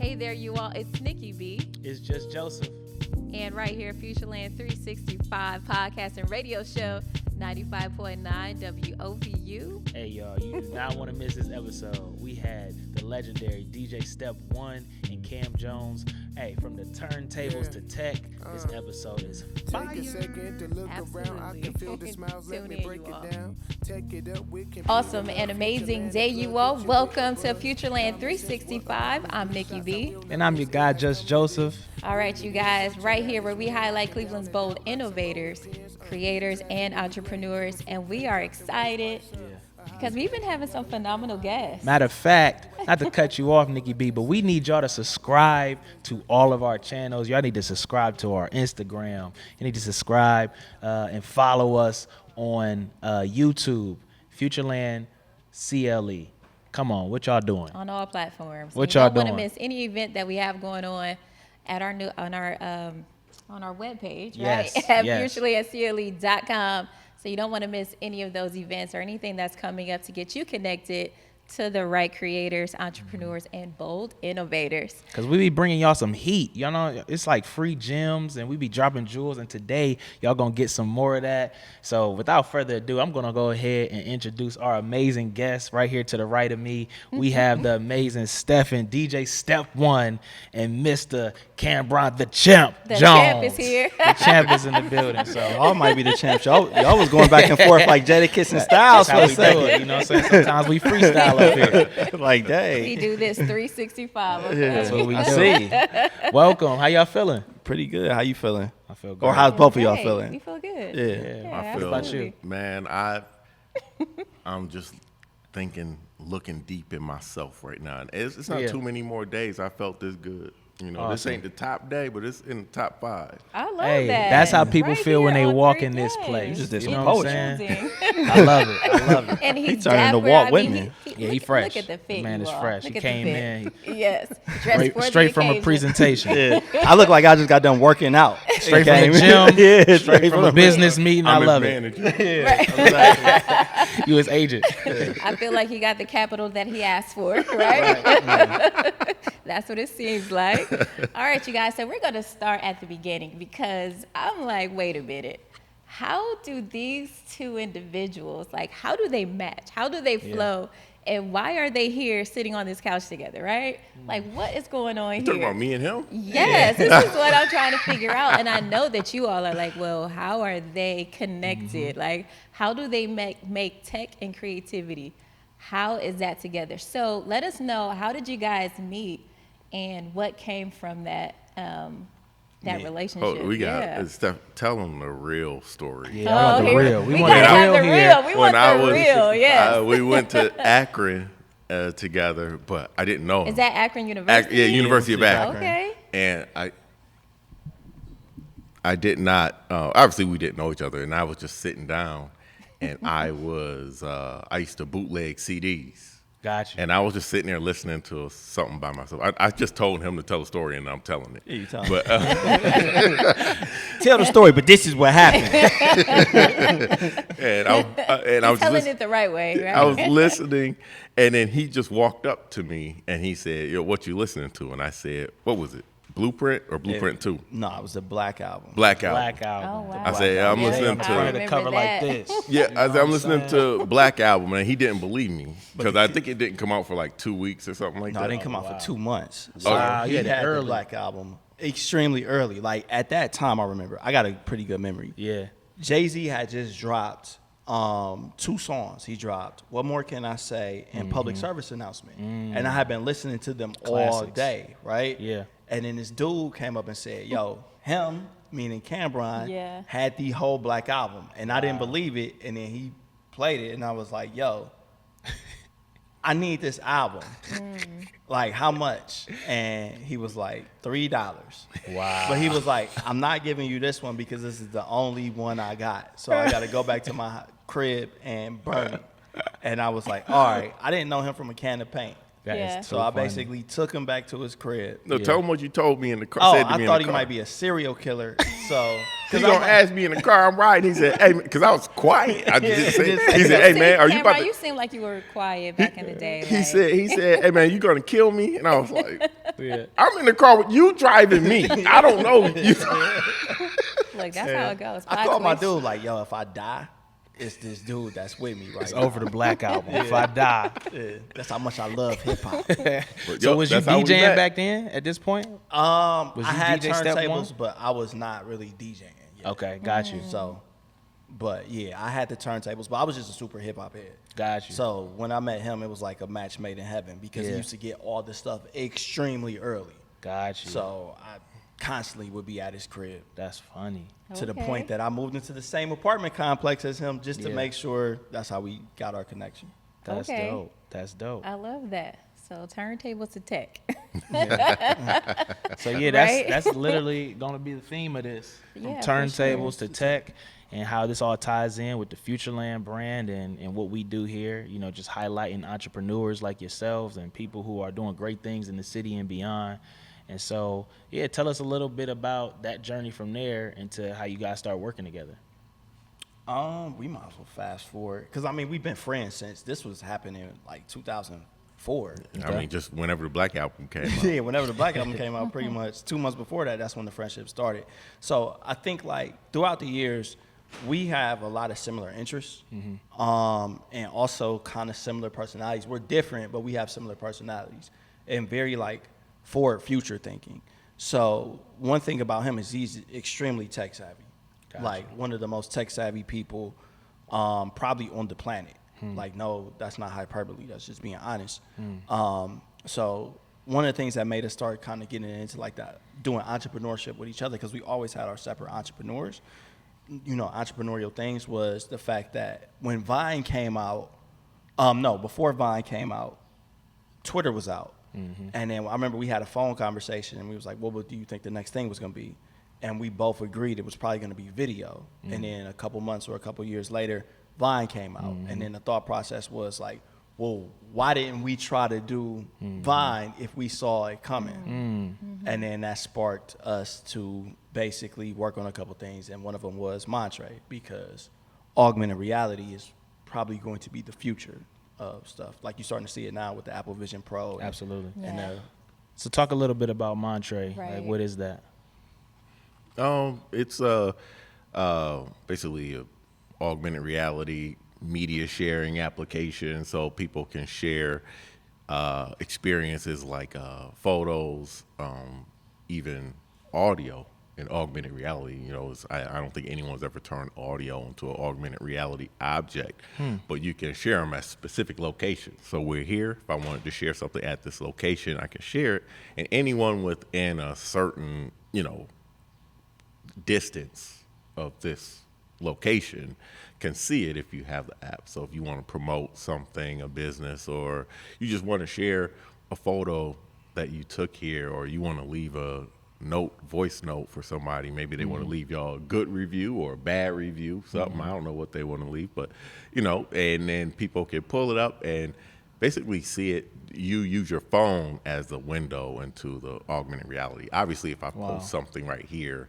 Hey there, you all. It's Nikki B. It's just Joseph. And right here, Futureland365 podcast and radio show, 95.9 WOVU. Hey, y'all, you do not want to miss this episode. We had the legendary DJ Step 1 and Cam Jones. Hey, from the turntables to tech, this episode is fire. Take a second to look around. I can feel the smiles. Let me break it down. Take it up. We can Awesome and amazing day, you all. Welcome to Futureland365. I'm Nikki B. And I'm your guy, Just Joseph. All right, you guys, right here where we highlight Cleveland's bold innovators, creators, and entrepreneurs. And we are excited because we've been having some phenomenal guests. Matter of fact, not to cut you off, Nikki B, but we need y'all to subscribe to all of our channels. Y'all need to subscribe to our Instagram. You need to subscribe and follow us on YouTube, Futureland CLE. Come on, what y'all doing? On all platforms. What you y'all don't doing? want to miss any event that we have going on at our new on our webpage, Yes, right? At yes. futurelandcle.com. So you don't want to miss any of those events or anything that's coming up to get you connected to the right creators, entrepreneurs, and bold innovators. Because we be bringing y'all some heat. Y'all know, it's like free gems, and we be dropping jewels. And today, y'all going to get some more of that. So without further ado, I'm going to go ahead and introduce our amazing guests right here to the right of me. We have the amazing Stephen, DJ Step 1, and Mr. Cambron, the champ, The Jones. champ is here. The champ is in the building. So Y'all might be the champs. Y'all was going back and forth like Jadakiss and Styles that's for how a we do it. second. You know what I'm saying? Sometimes we freestyle up here. Like, We dang. do this 365. Okay? That's what we do. I see. Welcome. How y'all feeling? Pretty good. How you feeling? I feel good. Or how's both of y'all Great. feeling? We feel good. Yeah. Yeah, I feel What about you? Man, I'm just thinking, looking deep in myself right now. And it's not Yeah. too many more days I felt this good. You know, this Awesome. ain't the top day, but it's in the top 5. I love Hey, that. that's how people Right feel when here they on walk 3 in this days. place. You just did You some know what I'm poetry. saying? Choosing. I love it. I love it. And he's turned into dapper. Walt I mean, Whitman. Yeah, he fresh. Look at the fit. The man you is all. fresh. Look He at the came fit. Yes. Dressed for the straight from a occasion. presentation. Yeah. I look like I just got done working out. Straight from Came the in. gym. Yeah, Straight from a business meeting. I I'm his love it. manager. You his agent. I feel like he got the capital that he asked for, right? That's what it seems like. All right, you guys. So we're going to start at the beginning because I'm like, wait a minute. How do these two individuals, like, how do they match? How do they flow? And why are they here sitting on this couch together, right? Like, what is going on You here? talking about me and him? Yes, this is what I'm trying to figure out. And I know that you all are like, well, how are they connected? Like, how do they make tech and creativity? How is that together? So let us know, how did you guys meet and what came from that relationship? Oh, we got Yeah. Steph, tell them the real story. Yeah, I want the here- real. We we want gotta the have real the here. real. We want the real, yes. We went to Akron together, but I didn't know him. Is that Akron University? Yeah, University of Akron. Okay. And I did not. Obviously, we didn't know each other, and I was just sitting down, and I used to bootleg CDs. Gotcha. And I was just sitting there listening to something by myself. I just told him to tell the story, and I'm telling it. Yeah, you tell But Tell the story, but this is what happened. and I was Telling it the right way, right? I was listening, and then he just walked up to me, and he said, "Yo, what you listening to?" And I said, "What was it? Blueprint or Blueprint 2?" No, it was the Black Album. Black Album. Black album. Oh, wow. I said, I'm Yeah, listening on the front of to. the cover like this. Yeah, I said, what I'm I'm listening saying? to Black Album, and he didn't believe me because I think it didn't come out for like 2 weeks or something like No, that. it didn't come out for 2 months. Wow, he you had it had the early. Black Album extremely early. Like, at that time, I remember. I got a pretty good memory. Yeah. Jay-Z had just dropped 2 songs. He dropped What More Can I Say and Public Service Announcement. And I had been listening to them all Classics. day, right? Yeah. And then this dude came up and said, yo, him, meaning Cambron, Yeah. had the whole Black Album. And I didn't believe it. And then he played it, and I was like, yo, I need this album. Like, how much? And he was like, $3. Wow. But he was like, I'm not giving you this one because this is the only one I got. So I got to go back to my crib and burn it. And I was like, all right. I didn't know him from a can of paint. That Yeah. is So I funny. basically took him back to his crib. No, tell him what you told me in the car. Oh, said to I me in thought the he car. might be a serial killer. So, He gonna ask me in the car. I'm riding. He said, "Hey," because I was quiet. I just said, he said, "Hey man, are you about Cameron, to?" you seem like you were quiet back in the day. He like- said, "Hey man, you gonna kill me?" And I was like, Yeah. "I'm in the car with you driving me. I don't know you." Look, that's how it goes. I Plot called my twist. dude like, yo, if I die, it's this dude that's with me right It's now. over the Black Album. If I die. Yeah, that's how much I love hip hop. So was you That's how we DJing met. back then at this point? I you had DJ Step One? turntables, but I was not really DJing yet. Okay, got you. So, but yeah, I had the turntables, but I was just a super hip hop head. Got you. So when I met him, it was like a match made in heaven because he Yeah. used to get all this stuff extremely early. Got you. So I constantly would be at his crib That's funny. to the Okay. point that I moved into the same apartment complex as him just to Yeah. make sure that's how we got our connection. That's Okay. dope. That's dope. I love that. So turntables to tech. So yeah, Right? that's literally gonna be the theme of this. From Yeah, for turntables to tech, and how this all ties in with the Futureland brand and what we do here. You know, just highlighting entrepreneurs like yourselves and people who are doing great things in the city and beyond. And so, yeah, tell us a little bit about that journey from there into how you guys start working together. We might as well fast forward because I mean we've been friends since this was happening in like 2004. I mean, just whenever the Black Album came out. Yeah, whenever the Black Album came out, pretty much 2 months before that, that's when the friendship started. So I think like throughout the years, we have a lot of similar interests, and also kind of similar personalities. We're different, but we have similar personalities and very like forward future thinking. So one thing about him is he's extremely tech savvy, like one of the most tech savvy people probably on the planet. Like, no, that's not hyperbole. That's just being honest. So one of the things that made us start kind of getting into like that, doing entrepreneurship with each other, because we always had our separate entrepreneurs, you know, entrepreneurial things, was the fact that when Vine came out, before Vine came out, Twitter was out. And then I remember we had a phone conversation and we was like, what do you think the next thing was going to be? And we both agreed it was probably going to be video. And then a couple months or a couple years later, Vine came out. And then the thought process was like, well, why didn't we try to do Vine if we saw it coming? And then that sparked us to basically work on a couple things. And one of them was Montre, because augmented reality is probably going to be the future of stuff. Like you're starting to see it now with the Apple Vision Pro. Absolutely. And Yeah. So talk a little bit about Montre. Right. Like, what is that? It's basically a augmented reality media sharing application, so people can share experiences like photos, even audio in augmented reality. You know, I don't think anyone's ever turned audio into an augmented reality object, but you can share them at specific locations. So we're here. If I wanted to share something at this location, I can share it, and anyone within a certain, distance of this location can see it if you have the app. So if you want to promote something, a business, or you just want to share a photo that you took here, or you want to leave a voice note for somebody, maybe they want to leave y'all a good review or a bad review, something, I don't know what they want to leave, but and then people can pull it up and basically see it. You use your phone as the window into the augmented reality. Obviously, if I post something right here,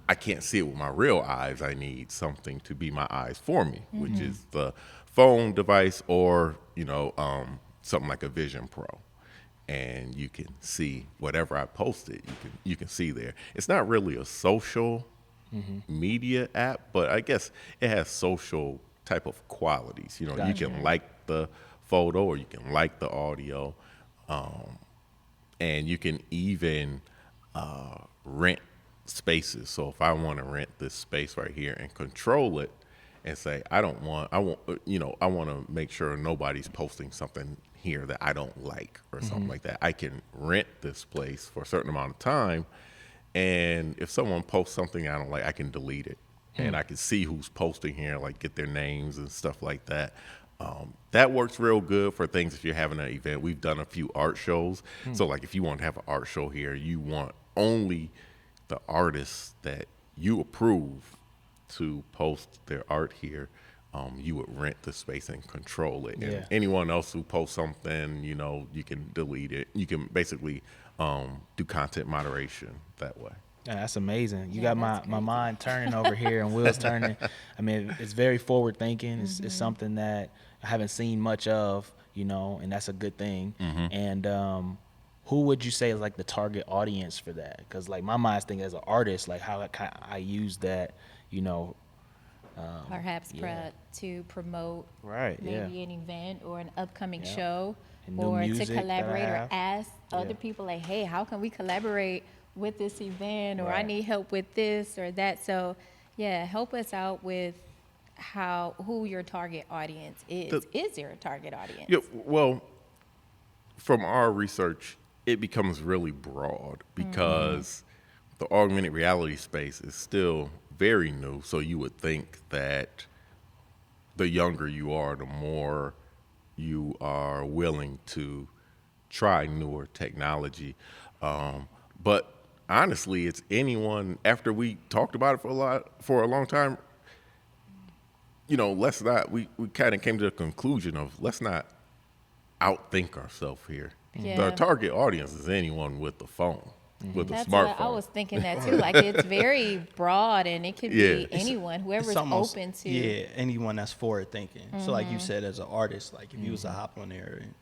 I can't see it with my real eyes. I need something to be my eyes for me, which is the phone device, or something like a Vision Pro, and you can see whatever I posted. You can see there. It's not really a social media app, but I guess it has social type of qualities. You can like the photo, or you can like the audio, and you can even rent spaces. So if I want to rent this space right here and control it and say, I want to make sure nobody's posting something here that I don't like or something like that, I can rent this place for a certain amount of time. And if someone posts something I don't like, I can delete it. And I can see who's posting here, like get their names and stuff like that. That works real good for things if you're having an event. We've done a few art shows. So like if you want to have an art show here, you want only the artists that you approve to post their art here. you would rent the space and control it. And Yeah. anyone else who posts something, you know, you can delete it. You can basically do content moderation that way. Yeah, that's amazing. You Yeah, got that's my crazy. mind turning over here and wheels turning. I mean, it's very forward thinking. It's something that I haven't seen much of, you know, and that's a good thing. And who would you say is like the target audience for that? Because like my mind's thinking as an artist, like how I use that, you know. Perhaps yeah. to promote Right, maybe yeah. an event or an upcoming Yeah. show, And new or to music that I collaborate or have. ask other Yeah. people like, hey, how can we collaborate with this event, or I Right. need help with this or that. So yeah, help us out with who your target audience is. Is your target audience? Yeah, well, from our research, it becomes really broad because the augmented reality space is still very new. So you would think that the younger you are, the more you are willing to try newer technology. But honestly, it's anyone. After we talked about it for a long time, you know, let's not. We kind of came to the conclusion of let's not outthink ourselves here. Yeah. Our target audience is anyone with the phone, with a That's smartphone. what I was thinking that too. Like it's very broad and it could Yeah. be anyone, whoever's It's almost, open to. yeah, anyone that's forward thinking. So like you said, as an artist, like if you was to hop on there and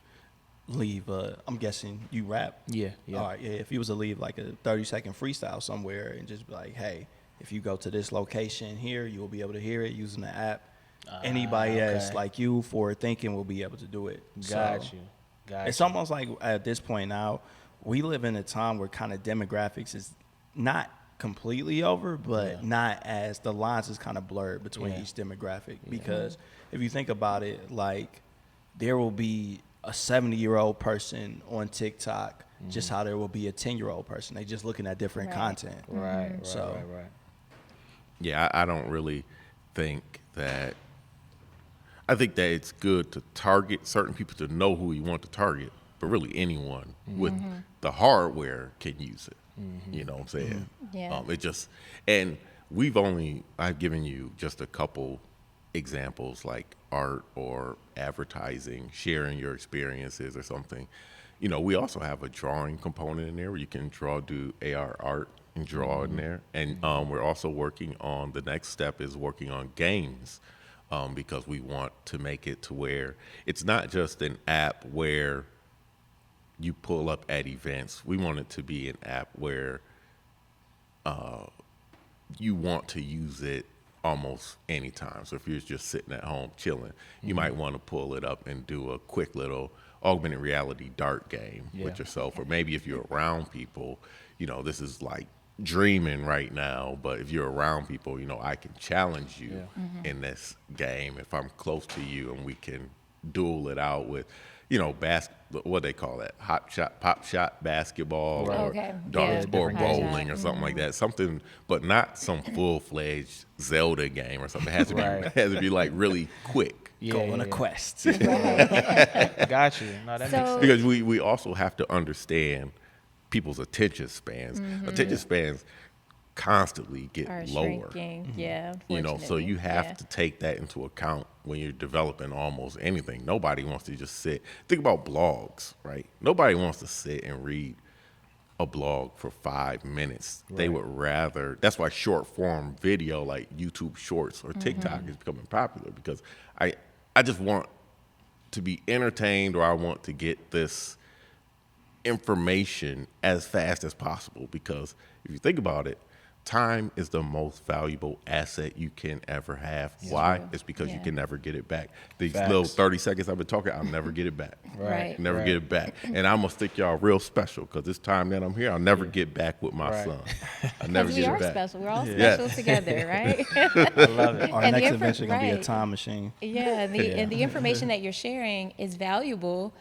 leave, I'm guessing you rap. Yeah, yeah. All right, yeah. If you was to leave like a 30-second freestyle somewhere and just be like, hey, if you go to this location here, you will be able to hear it using the app. Anybody that's okay. like you, forward thinking, will be able to do it. Got So you. Got it's you. almost like at this point now, we live in a time where kind of demographics is not completely over, but Yeah. not as the lines is kind of blurred between Yeah. each demographic. Because if you think about it, like there will be a 70-year-old person on TikTok, just how there will be a 10-year-old person. They just looking at different Right. content. Right, right, So- right. Yeah, I don't really think that. I think that it's good to target certain people to know who you want to target, but really anyone with the hardware can use it. You know what I'm saying? Yeah. It just, and I've given you just a couple examples like art or advertising, sharing your experiences or something. You know, we also have a drawing component in there where you can do AR art and draw in there. And we're also working on, the next step is working on games. Because we want to make it to where it's not just an app where you pull up at events. We want it to be an app where you want to use it almost anytime. So if you're just sitting at home chilling, you might want to pull it up and do a quick little augmented reality dart game with yourself. Or maybe if you're around people, you know, this is like dreaming right now, but if you're around people, you know, I can challenge you in this game if I'm close to you, and we can duel it out with, you know, what they call that, pop shot basketball, Right. or Okay. darts, Yeah, or different bowling or something like that. Something, but not some full-fledged Zelda game or something. It has to be Right. it has to be like really quick. Yeah, Go on yeah, a quest. Got you. No, that makes So- sense. Because we also have to understand people's attention spans. Attention spans constantly get Are lower. shrinking. Yeah. You know, so you have Yeah. to take that into account when you're developing almost anything. Nobody wants to just sit. Think about blogs, right? Nobody wants to sit and read a blog for 5 minutes. They would rather. That's why short form video like YouTube Shorts or TikTok is becoming popular, because I just want to be entertained, or I want to get this information as fast as possible. Because if you think about it, time is the most valuable asset you can ever have. Why? True. It's because you Yeah. can never get it back. These Facts. little 30 seconds I've been talking, I'll never get it back. Right. Never Right. get it back. And I'm going to stick y'all real special, because this time that I'm here, I'll never get back with my Right. son. I'll never Because we get are it back. special. We're all Yeah. special together, right? I love it. Our And the next adventure going to be a right. time machine. Yeah, and the information that you're sharing is valuable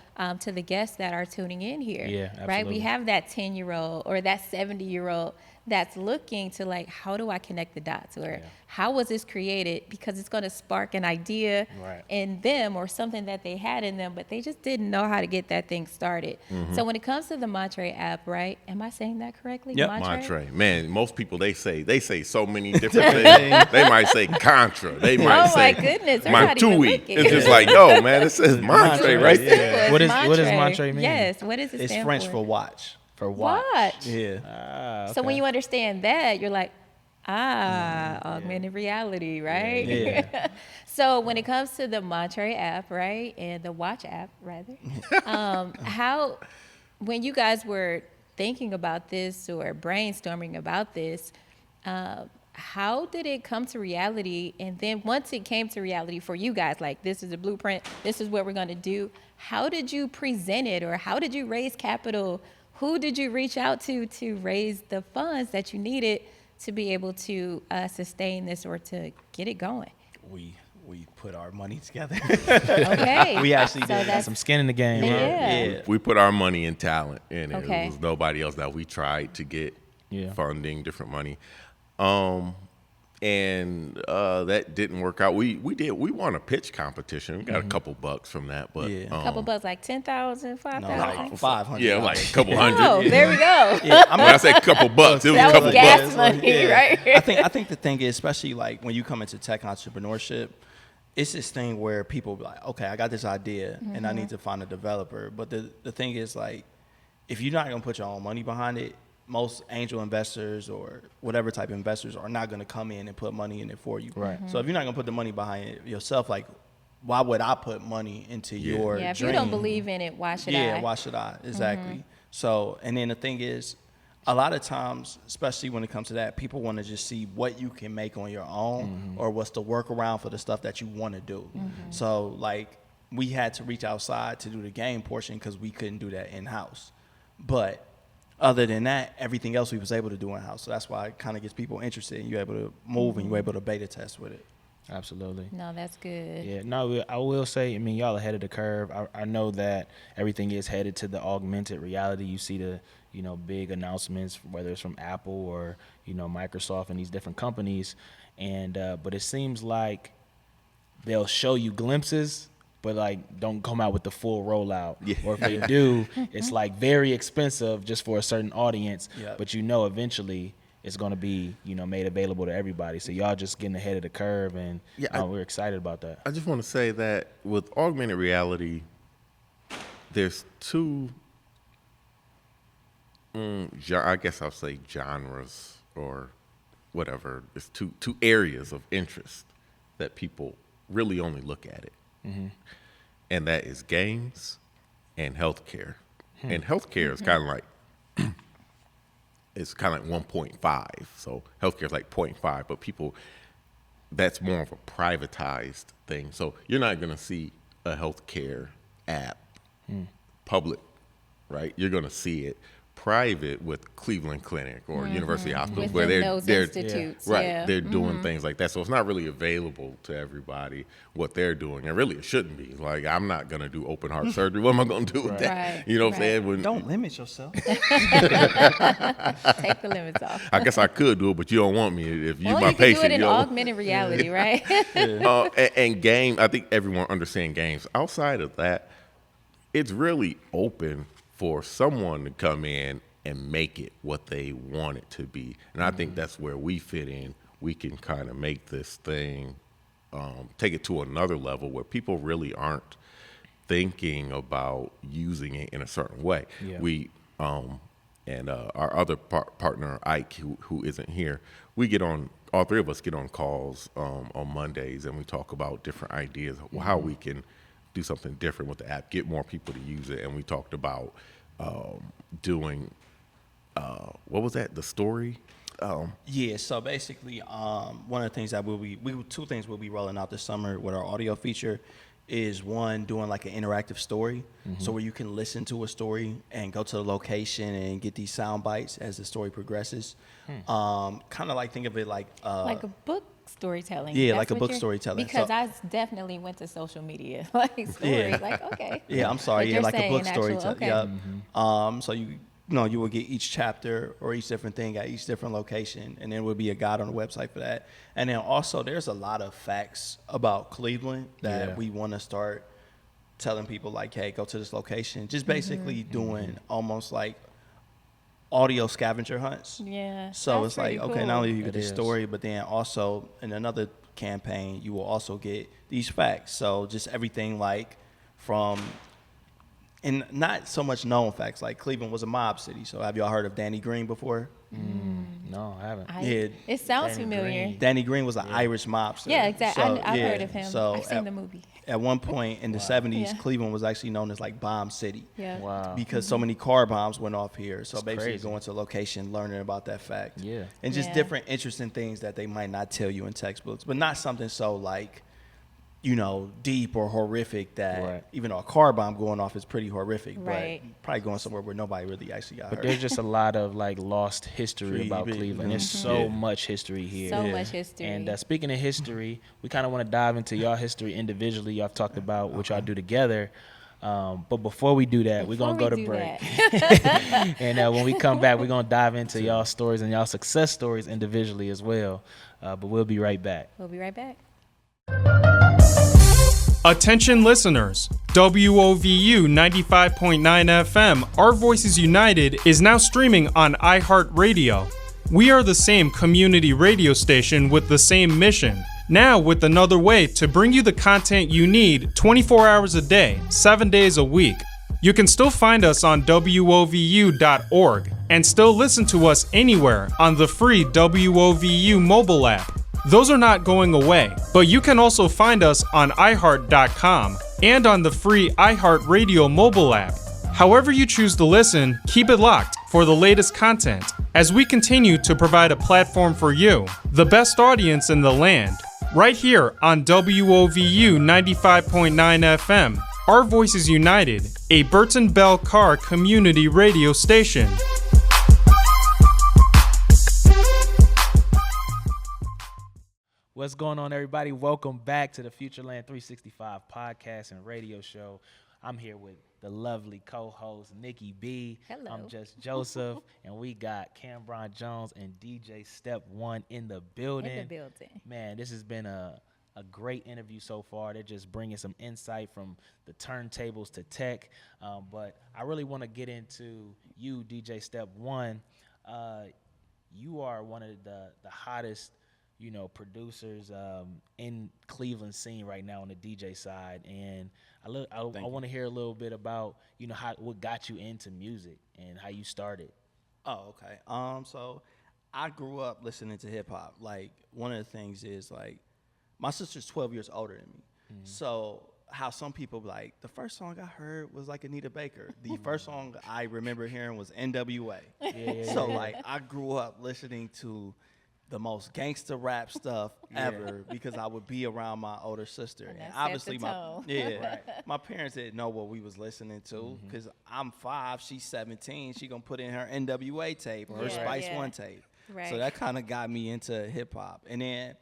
to the guests that are tuning in here. Yeah, Right? absolutely. We have that 10-year-old or that 70-year-old that's looking to like, how do I connect the dots, or how was this created? Because it's going to spark an idea in them or something that they had in them, but they just didn't know how to get that thing started. So when it comes to the Montre app, right? Am I saying that correctly? Yep. Montre. Man, most people, they say so many different things. They might say Contra. They might say, my goodness, they're not even Montui. looking. It's just like, yo, man, it says Montre right there. Simple as What does Montre mean? Yes, what does it It's stand French for? for watch. For watch. Yeah. So when you understand that, you're like, augmented reality, right? Yeah. So when it comes to the Montre app, right, and the watch app, rather, how, when you guys were thinking about this or brainstorming about this, how did it come to reality? And then once it came to reality for you guys, like this is a blueprint, this is what we're going to do, how did you present it, or how did you raise capital? Who did you reach out to raise the funds that you needed to be able to sustain this or to get it going? We put our money together. Okay. We actually So did. that's Some skin in the game. Huh? Yeah. We put our money and talent in it. Okay. It was nobody else that we tried to get funding, different money. And that didn't work out. We won a pitch competition. We got a couple bucks from that, but Yeah. a couple bucks, like 10,000, 5,000. like 500. yeah, like a couple hundred. Oh, there we go. Yeah, When I say a couple bucks, it was That a was couple gas bucks. money, right? I think the thing is, especially like when you come into tech entrepreneurship, it's this thing where people be like, okay, I got this idea and I need to find a developer. But the thing is, like, if you're not gonna put your own money behind it, most angel investors or whatever type of investors are not gonna come in and put money in it for you. Right. So if you're not gonna put the money behind it yourself, like, why would I put money into your Yeah, if dream? you don't believe in it, why should I? Yeah, why should I? Exactly. So, and then the thing is, a lot of times, especially when it comes to that, people want to just see what you can make on your own or what's the workaround for the stuff that you want to do. So, like, we had to reach outside to do the game portion because we couldn't do that in-house. But other than that, everything else we was able to do in-house. So that's why it kind of gets people interested, and you're able to move and you're able to beta test with it. Absolutely. No, that's good. Yeah, no, I will say, I mean, y'all ahead of the curve. I know that everything is headed to the augmented reality. You see the, big announcements, whether it's from Apple or, Microsoft and these different companies. And, but it seems like they'll show you glimpses, but like don't come out with the full rollout. Yeah. Or if they do, it's like very expensive just for a certain audience, Yep. but eventually it's going to be, made available to everybody. So y'all just getting ahead of the curve, and we're excited about that. I just want to say that with augmented reality, there's two, I guess I'll say genres or whatever. It's two areas of interest that people really only look at it. And that is games and healthcare. And healthcare is kind of like, it's kind of like 1.5. So healthcare is like 0.5, but people, that's more of a privatized thing. So you're not going to see a healthcare app public, right? You're going to see it private with Cleveland Clinic or University Hospital, where Within those they're institutes, right, yeah. they're doing things like that. So it's not really available to everybody what they're doing, and really it shouldn't be. Like, I'm not gonna do open heart surgery. What am I gonna do with that? Right, You know what I'm right. saying? When, Don't limit yourself. Take the limits off. I guess I could do it, but you don't want me. If you're Well, my you can patient, do it in you don't. augmented reality, right? And game, I think everyone understands games. Outside of that, it's really open for someone to come in and make it what they want it to be. And I think that's where we fit in. We can kind of make this thing, take it to another level where people really aren't thinking about using it in a certain way. Yeah. We, and our other partner, Ike, who isn't here, we get on, all three of us get on calls on Mondays, and we talk about different ideas, how we can do something different with the app, get more people to use it. And we talked about doing, what was that, the story? Yeah, so basically, one of the things that two things we'll be rolling out this summer with our audio feature is, one, doing like an interactive story, so where you can listen to a story and go to the location and get these sound bites as the story progresses. Kind of like, think of it like Like a book storytelling. Yeah, That's like a what book you're- storytelling. Because So- I definitely went to social media, like stories, Yeah. like okay. Yeah, I'm sorry. But Yeah, you're like a saying book actual- storytelling. okay. Yep. So you will get each chapter or each different thing at each different location, and there will be a guide on the website for that. And then also there's a lot of facts about Cleveland that we want to start telling people, like, hey, go to this location. Just basically doing almost like audio scavenger hunts. Yeah. So that's it's like, pretty okay, cool. not only do you get It the is. story, but then also in another campaign, you will also get these facts. So just everything like from, and not so much known facts, like Cleveland was a mob city. So have y'all heard of Danny Green before? No, I haven't. Yeah. It sounds Danny familiar. Green. Danny Green was an Irish mobster. Yeah, exactly. So, I've yeah, heard of him. So I've seen the movie. At one point in the 70s, Yeah. Cleveland was actually known as like Bomb City. Yeah. Wow. Because so many car bombs went off here. So It's basically crazy. going to a location, learning about that fact. Yeah. And just Yeah. different interesting things that they might not tell you in textbooks, but not something so like, deep or horrific that Right. even though a car bomb going off is pretty horrific, Right. but probably going somewhere where nobody really actually got But hurt. there's just a lot of like lost history Pretty about big, Cleveland. There's mhm. so Yeah. much history here. So much history. And speaking of history, we kind of want to dive into y'all history individually. Y'all talked about what y'all do together. But before we do that, we're going to go to break. And when we come back, we're going to dive into y'all stories and y'all success stories individually as well. But we'll be right back. We'll be right back. Attention listeners, WOVU 95.9 FM, Our Voices United, is now streaming on iHeartRadio. We are the same community radio station with the same mission, now with another way to bring you the content you need 24 hours a day, 7 days a week. You can still find us on WOVU.org and still listen to us anywhere on the free WOVU mobile app. Those are not going away, but you can also find us on iHeart.com and on the free iHeartRadio mobile app. However you choose to listen, keep it locked for the latest content as we continue to provide a platform for you, the best audience in the land, right here on WOVU 95.9 FM. Our Voices United, a Burton Bell Carr community radio station. What's going on, everybody? Welcome back to the Futureland365 podcast and radio show. I'm here with the lovely co-host, Nikki B. Hello. I'm just Joseph, and we got Cambron Jones and DJ Step One in the building. In the building. Man, this has been a great interview so far. They're just bringing some insight from the turntables to tech. But I really want to get into you, DJ Step One. You are one of the hottest producers in Cleveland scene right now on the DJ side, and I want to hear a little bit about what got you into music and how you started. Oh, okay. So I grew up listening to hip hop. Like, one of the things is, like, my sister's 12 years older than me. Mm-hmm. So how some people like, the first song I heard was like Anita Baker. The first song I remember hearing was NWA. So like, I grew up listening to the most gangster rap stuff ever because I would be around my older sister. And that obviously set the tone. my parents didn't know what we was listening to because I'm 5, she's 17. She gonna put in her NWA tape or her Spice One tape. Right. So that kind of got me into hip hop. And then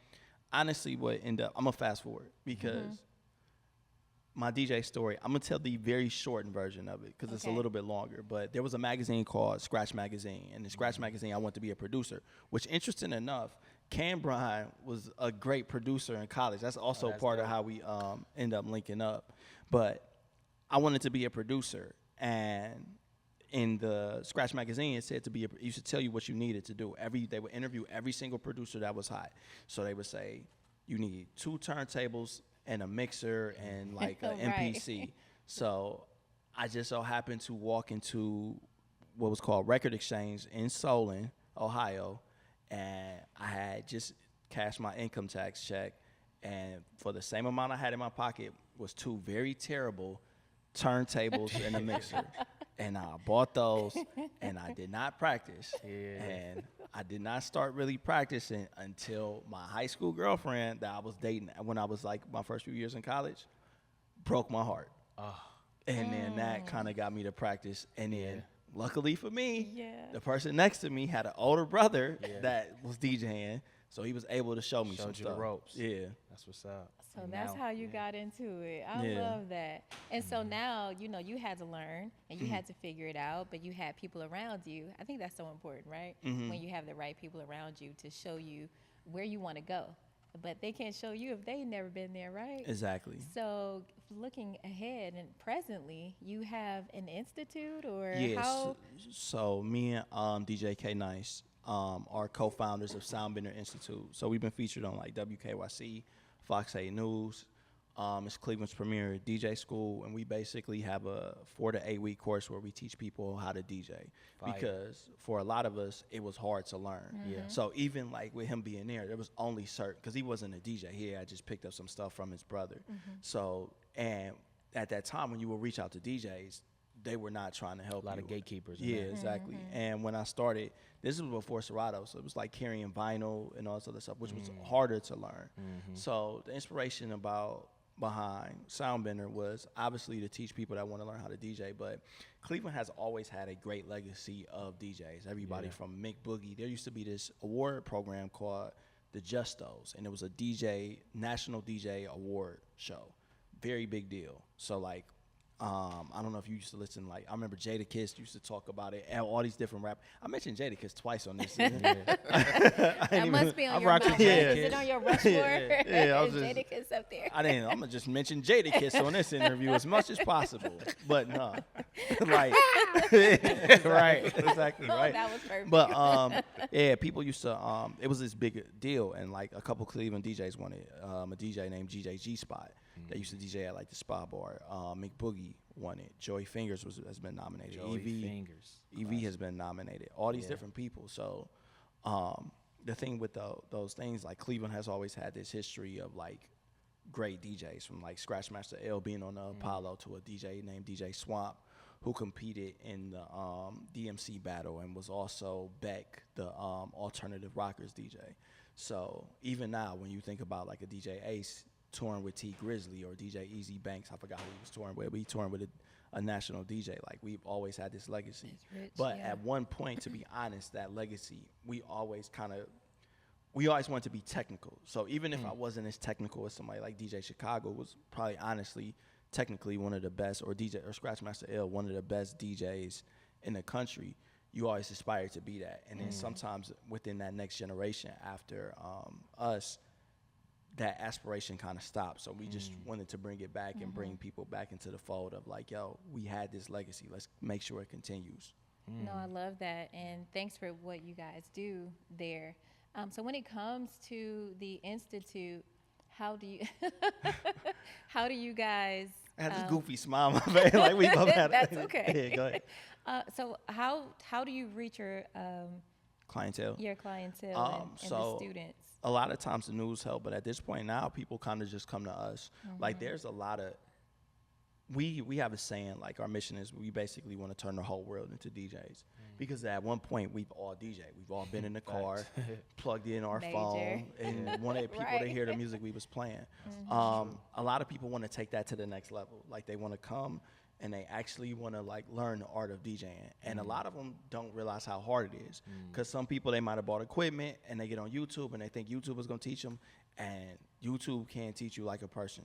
honestly what ended up, I'm gonna fast forward because my DJ story, I'm gonna tell the very shortened version of it because it's a little bit longer. But there was a magazine called Scratch Magazine, and in Scratch Magazine, I wanted to be a producer. Which, interesting enough, Cambron was a great producer in college. That's also part of how we end up linking up. But I wanted to be a producer, and in the Scratch Magazine, it said you should tell you what you needed to do. They would interview every single producer that was hot. So they would say, you need 2 turntables and a mixer and like an MPC. So I just so happened to walk into what was called Record Exchange in Solon, Ohio, and I had just cashed my income tax check, and for the same amount I had in my pocket was 2 very terrible turntables and a mixer. And I bought those, and I did not practice. And I did not start really practicing until my high school girlfriend that I was dating when I was like my first few years in college broke my heart. And then that kind of got me to practice. And then luckily for me, the person next to me had an older brother that was DJing, so he was able to show me some Showed you stuff. the ropes. Yeah. That's what's up. So And that's now- how you got into it. I Yeah. love that. And so now, you know, you had to learn and you had to figure it out, but you had people around you. I think that's so important, right? When you have the right people around you to show you where you want to go. But they can't show you if they never been there, right? Exactly. So looking ahead and presently, you have an institute or Yes. how? So me and DJ K Nice are co-founders of Soundbender Institute. So we've been featured on like WKYC, Fox 8 News. It's Cleveland's premier DJ school, and we basically have a 4 to 8 week course where we teach people how to DJ. Fire. Because for a lot of us, it was hard to learn. Yeah. So even like with him being there was only certain, because he wasn't a DJ. He had just picked up some stuff from his brother. So, and at that time when you would reach out to DJs, they were not trying to help you. A lot of gatekeepers in Yeah, there. exactly. And when I started, this was before Serato, so it was like carrying vinyl and all this other stuff, which was harder to learn. So the inspiration behind Soundbender was obviously to teach people that want to learn how to DJ, but Cleveland has always had a great legacy of DJs. Everybody from Mick Boogie. There used to be this award program called the Justos, and it was a national DJ award show. Very big deal. So like, I don't know if you used to listen, like, I remember Jadakiss used to talk about it, and all these different rap. I mentioned Jadakiss twice on this. That must be on I your rock Mount with Rushmore. Jadakiss. Is it on your Rushmore? Yeah, I was just- Jadakiss up there. I'm gonna just mention Jadakiss on this interview as much as possible, but no, like, Right. exactly, Oh, right. that was perfect. But yeah, people used to. It was this big deal, and like a couple Cleveland DJs wanted a DJ named GJG Spot that used to DJ at like the Spa Bar. Mick Boogie won it. Joey Fingers has been nominated. Joey EV Fingers. EV has been nominated. All these different people. So the thing with those things, like Cleveland has always had this history of like great DJs, from like Scratchmaster L being on the Apollo to a DJ named DJ Swamp, who competed in the DMC battle and was also Beck, the alternative rockers DJ. So even now, when you think about like a DJ Ace touring with T Grizzly or DJ Easy Banks, I forgot who he was touring with, but he touring with a national DJ. Like, we've always had this legacy. rich, But yeah. at one point, to be honest, that legacy, we always wanted to be technical. So even if I wasn't as technical as somebody like DJ Chicago was probably honestly technically one of the best, or Scratchmaster L, one of the best DJs in the country, you always aspire to be that. And then sometimes within that next generation after us, that aspiration kind of stopped. So we just wanted to bring it back and bring people back into the fold of like, yo, we had this legacy. Let's make sure it continues. No, I love that, and thanks for what you guys do there. So when it comes to the institute, how do you guys? I had this goofy smile on my face, like we both had. That's okay. Yeah, go ahead. So how do you reach your Clientele. clientele and so the students? a lot of times the news help, but at this point now, people kind of just come to us. Like, there's a lot of, we have a saying, like, our mission is we basically want to turn the whole world into DJs. Because at one point, we've all DJed. We've all been in the car, plugged in our Major. phone, and wanted people to Right. hear the music we was playing. A lot of people want to take that to the next level. Like, they want to come and they actually want to like learn the art of DJing. And a lot of them don't realize how hard it is. Because some people, they might have bought equipment and they get on YouTube and they think YouTube is going to teach them. And YouTube can't teach you like a person.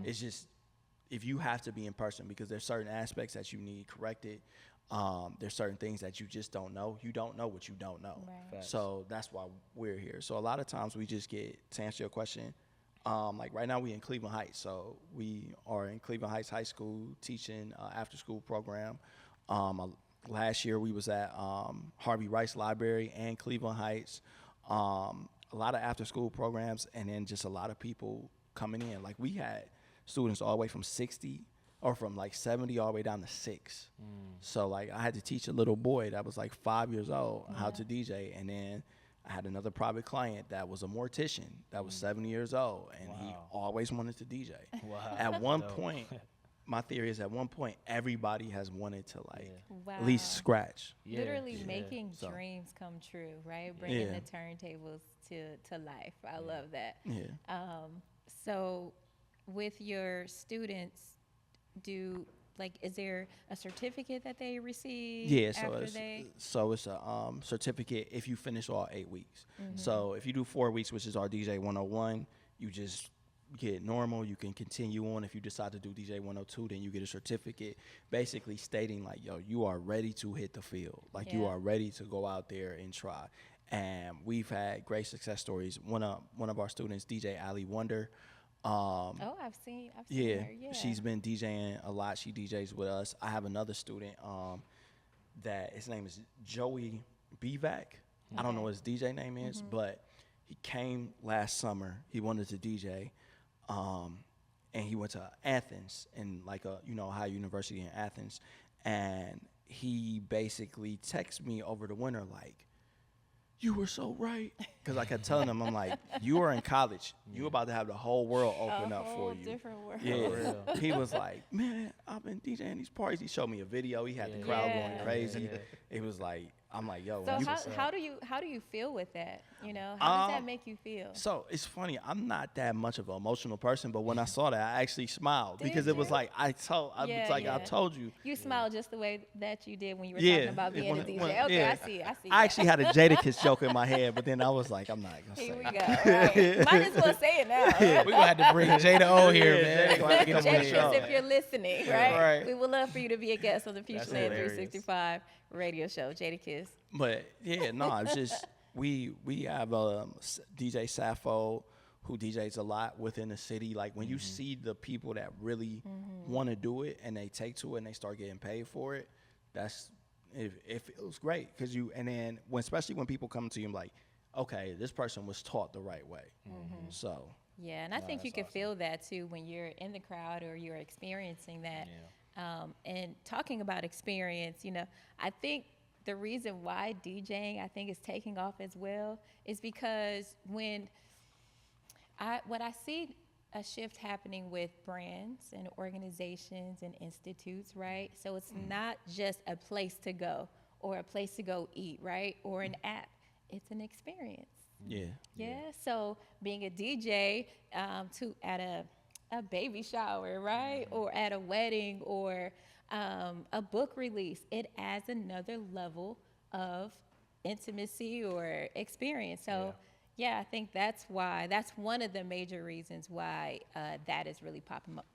It's just, if you have to be in person, because there's certain aspects that you need corrected. There's certain things that you just don't know. You don't know what you don't know. Right. Facts. So that's why we're here. So a lot of times we just get, to answer your question, like right now we in Cleveland Heights. So we are in Cleveland Heights High School teaching after school program. Last year we was at Harvey Rice Library and Cleveland Heights. A lot of after school programs, and then just a lot of people coming in. Like, we had students all the way from 60 or from like 70 all the way down to 6. So like, I had to teach a little boy that was like 5 years old how to DJ. And then I had another private client that was a mortician that was 70 years old, and he always wanted to DJ. Wow. At one Dope. point, my theory is at one point, everybody has wanted to like Wow. at least scratch. Yeah, Literally yeah. making So- dreams come true, right? Bringing Yeah. the turntables to life. I love that. Yeah. So with your students, is there a certificate that they receive Yeah, so after it's they? it's a certificate if you finish all 8 weeks. So if you do 4 weeks, which is our DJ 101, you just get normal. You can continue on. If you decide to do DJ 102, then you get a certificate basically stating like, yo, you are ready to hit the field. Like you are ready to go out there and try. And we've had great success stories. One of our students, DJ Ali Wonder. I've seen her. Yeah, she's been DJing a lot. She DJs with us. I have another student that his name is Joey Bivac. I don't know what his DJ name is, but he came last summer. He wanted to DJ, and he went to Athens, and like a Ohio University in Athens, and he basically texted me over the winter like, you were so right. Because I kept telling him, I'm like, you are in college. You about to have the whole world open up for you. Different world. Yeah. He was like, man, I've been DJing these parties. He showed me a video. He had the crowd going crazy. It was like, I'm like, yo. So how do you feel with that? How does that make you feel? So it's funny. I'm not that much of an emotional person, but when I saw that, I actually smiled because it was like I told you. You smiled just the way that you did when you were talking about being a DJ. Okay, I see. I actually had a Jadakiss joke in my head, but then I was like, I'm not gonna say it. Here we it. go. Right. Might as well say it now. We're gonna have to bring Jada O here, man. Jadakiss, if you're listening, right? We would love for you to be a guest on the Futureland365 Radio Show. Jadakiss. But it's just we have DJ Sappho who DJs a lot within the city. Like when you see the people that really want to do it and they take to it and they start getting paid for it, it feels great because especially when people come to you and like, okay, this person was taught the right way. So yeah, and I think you can feel that too when you're in the crowd or you're experiencing that. And talking about experience, I think the reason why DJing I think is taking off as well is because when I see a shift happening with brands and organizations and institutes, right? So it's not just a place to go or a place to go eat, right? Or an app. It's an experience. Yeah. So being a DJ at a baby shower, right? Or at a wedding or a book release, it adds another level of intimacy or experience. So I think that's one of the major reasons why that is really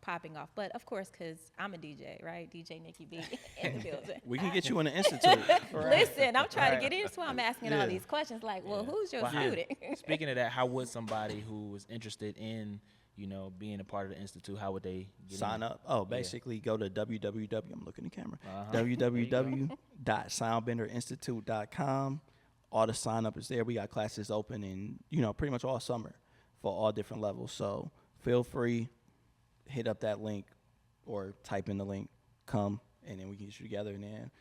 popping off. But of course, because I'm a DJ, right? DJ Nikki B in the building. We can get you in the institute. Listen, I'm trying to get in, so I'm asking all these questions like, well, who's your student? Speaking of that, how would somebody who is interested in being a part of the institute, how would they sign up? Oh, basically go to I'm looking at the camera. www.soundbenderinstitute.com. All the sign up is there. We got classes open in, pretty much all summer for all different levels. So feel free, hit up that link or type in the link, come, and then we can get you together and then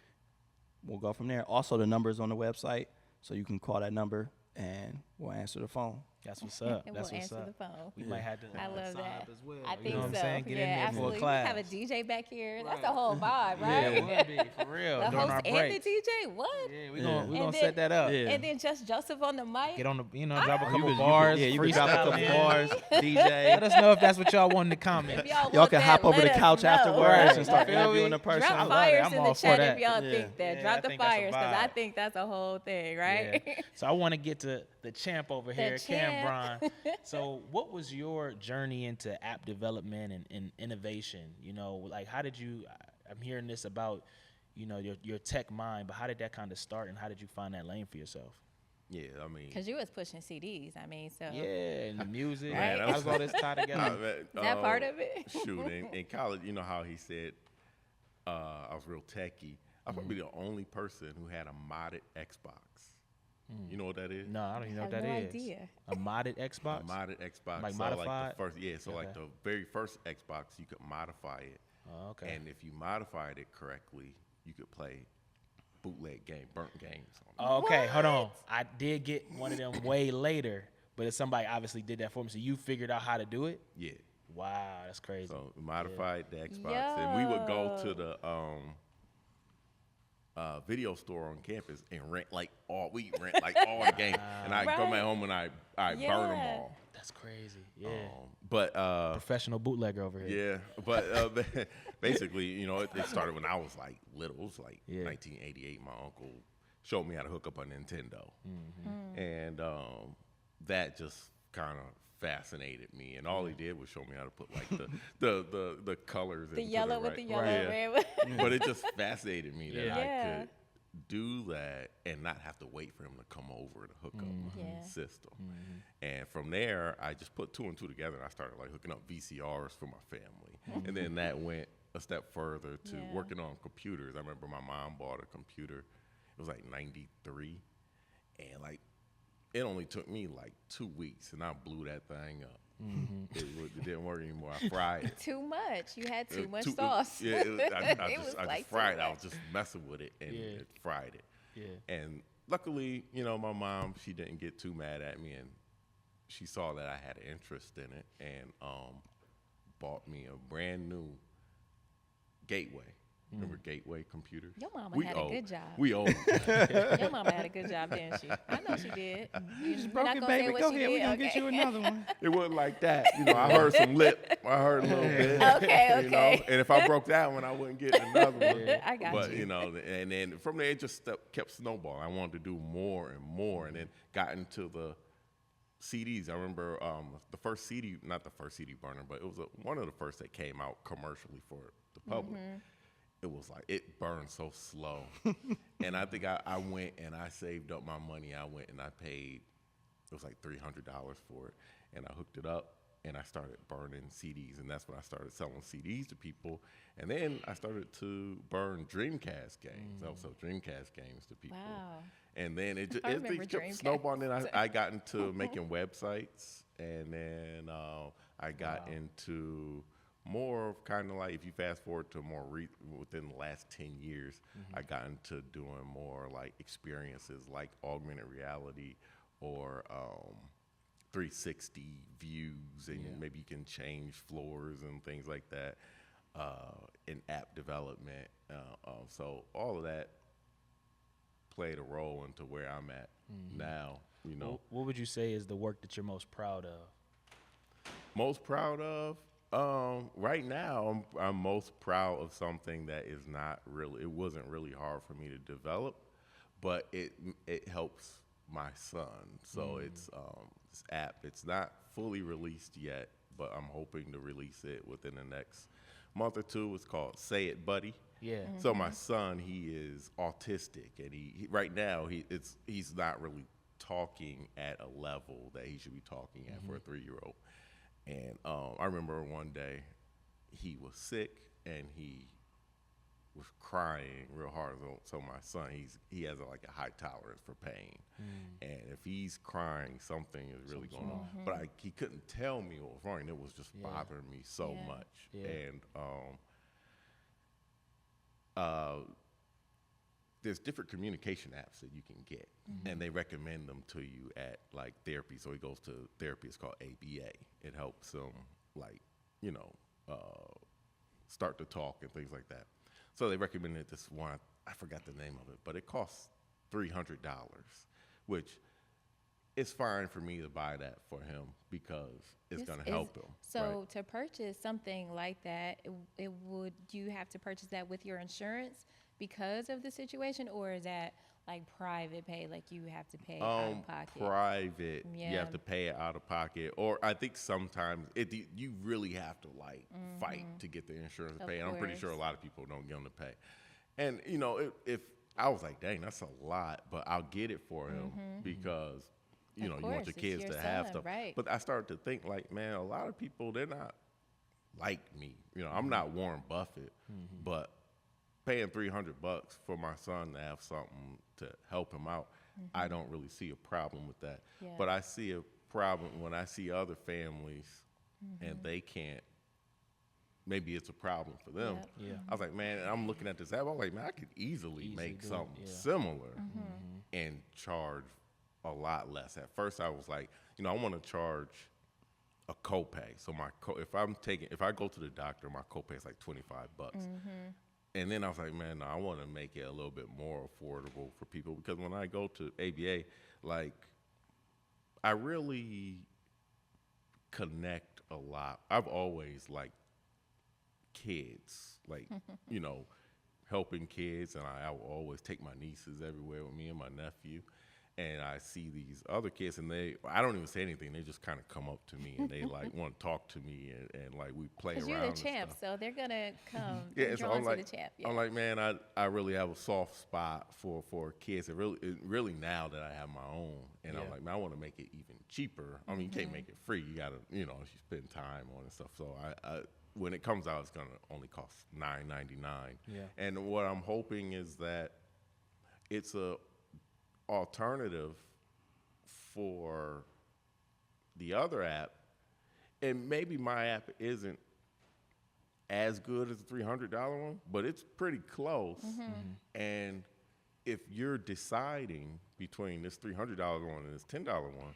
we'll go from there. Also, the number is on the website, so you can call that number and we'll answer the phone. That's what's up. And That's we'll what's answer up. the phone. We might have to I love sign that. up as well. I think what I'm so. saying? Get in there absolutely. for a class. We have a DJ back here. That's the whole vibe, right? Yeah, it would be for real. The during host our and breaks. the DJ. What? Yeah, we're gonna set that up. Yeah. And then just Joseph on the mic. Get on the, drop a You couple could- bars. you could drop a couple freestyle, bars, Let DJ. us know if that's what y'all wanted to comment. If y'all Y'all want can that, hop over let the us couch know. afterwards and start Feel me? interviewing the person. I Drop love it. fires I'm in all the for chat that. if y'all Yeah. think that. Yeah, I Drop the think that's a fires because I vibe. think that's a whole thing, right? Yeah. So I want to get to the champ over here, champ. Cambron. So what was your journey into app development and innovation? Like how did you, I'm hearing this about, your tech mind, but how did that kind of start and how did you find that lane for yourself? Yeah, I mean, Because you was pushing CDs. So. Yeah, and the music. Right. How's all this tied together? Is that part of it? Shoot, in college, you know how he said I was real techie. I was probably the only person who had a modded Xbox. You know what that is? No, I don't even know what have that no is. idea. A modded Xbox? A modded Xbox. Like so modified? Like the first, so like Okay. the very first Xbox, you could modify it. Oh, okay. And if you modified it correctly, you could play bootleg burnt games on it. Okay, hold on. I did get one of them way later, but if somebody obviously did that for me. So you figured out how to do it? Yeah. Wow, that's crazy. So we modified the Xbox, and we would go to the video store on campus and rent all the games, and I go back home and I burn them all. That's crazy. Yeah. But Professional bootlegger over here. yeah, but basically, it started when I was like little. It was like 1988. My uncle showed me how to hook up a Nintendo, and that just kind of fascinated me, and all he did was show me how to put like the colors, The into yellow with right. the yellow, Yeah. red. But it just fascinated me that I Yeah. could do that and not have to wait for him to come over to hook up my Yeah. system. And from there, I just put 2 and 2 together, and I started like hooking up VCRs for my family. And then that went a step further to Yeah. working on computers. I remember my mom bought a computer. It was like 93, and like it only took me like 2 weeks, and I blew that thing up. It didn't work anymore. I fried it. Too much. You had too much Too- sauce. Yeah, I It just was I like just fried too it. I much. was just messing with it and Yeah. fried it. Yeah. And luckily, you know, my mom, she didn't get too mad at me, and she saw that I had an interest in it, and bought me a brand new Gateway. Remember Gateway computers? Your mama We had a old. good job. We old. Your mama had a good job, didn't she? I know she did. You Just broke it, say baby. what Go she ahead. We're did? going to get Okay. you another one. It wasn't like that. You know, I heard some lip. I heard a little bit. Okay, You know, okay. and if I broke that one, I wouldn't get another one. I got But, you. you know, and then from there, it just kept snowballing. I wanted to do more and more, and then got into the CDs. I remember the first CD, not the first CD burner, but it was one of the first that came out commercially for the public. It was like, it burned so slow. And I think I went and I saved up my money. I went and I paid, it was like $300 for it. And I hooked it up and I started burning CDs. And that's when I started selling CDs to people. And then I started to burn Dreamcast games. I would sell Dreamcast games to people. Wow. And then it I remember kept Dreamcast. snowballing. Then I got into making websites. And then I got into more kind of like, if you fast forward to more within the last 10 years, I got into doing more like experiences like augmented reality or 360 views, and maybe you can change floors and things like that, in app development. So all of that played a role into where I'm at now, you know. What would you say is the work that you're most proud of? Most proud of? Right now, I'm most proud of something that is not really, it wasn't really hard for me to develop, but it helps my son. So it's this app. It's not fully released yet, but I'm hoping to release it within the next month or two. It's called Say It Buddy. Yeah. So my son, he is autistic, and he right now he's not really talking at a level that he should be talking at for a 3-year-old. And I remember one day he was sick and he was crying real hard. So my son, he has like a high tolerance for pain, and if he's crying, something is really going on. But he couldn't tell me what was wrong, and it was just bothering me so much. Yeah. And there's different communication apps that you can get, and they recommend them to you at like therapy. So he goes to therapy. It's called ABA. It helps him like, you know, start to talk and things like that. So they recommended this one. I forgot the name of it, but it costs $300, which is fine for me to buy that for him because it's going to help him. So right? to purchase something like that, you have to purchase that with your insurance because of the situation, or is that like private pay, like you have to pay out of pocket? Private, you Yeah. have to pay it out of pocket, or I think sometimes you really have to like fight to get the insurance to Of pay. And I'm pretty sure a course. lot of people don't get them to pay. And you know, if I was like, dang, that's a lot, but I'll get it for him because you Of know you want your course, it's kids your to have son, stuff. right. But I started to think like, man, a lot of people, they're not like me. You know, I'm not Warren Buffett, but paying $300 for my son to have something to help him out, I don't really see a problem with that. Yeah. But I see a problem when I see other families and they can't. Maybe it's a problem for them. Yep. Yeah. I was like, man, and I'm looking at this app. I'm like, man, I could easily make do it, something yeah. similar and charge a lot less. At first, I was like, you know, I want to charge a copay. So if I go to the doctor, my copay is like $25. And then I was like, man, no, I want to make it a little bit more affordable for people because when I go to ABA, like, I really connect a lot. I've always liked kids, like, you know, helping kids, and I will always take my nieces everywhere with me and my nephew. and I see these other kids, and I don't even say anything. They just kind of come up to me, and they like want to talk to me, and like we play around. Because you're the and champ, stuff. so they're gonna come. Yeah, so drawn I'm to like, the champ. I'm like, man, I really have a soft spot for kids. It really now that I have my own, and I'm like, man, I want to make it even cheaper. I mean, you can't make it free. You gotta, you spend time on it and stuff. So I when it comes out, it's gonna only cost $9.99. Yeah. And what I'm hoping is that it's a alternative for the other app, and maybe my app isn't as good as the $300 one, but it's pretty close. And if you're deciding between this $300 one and this $10 one,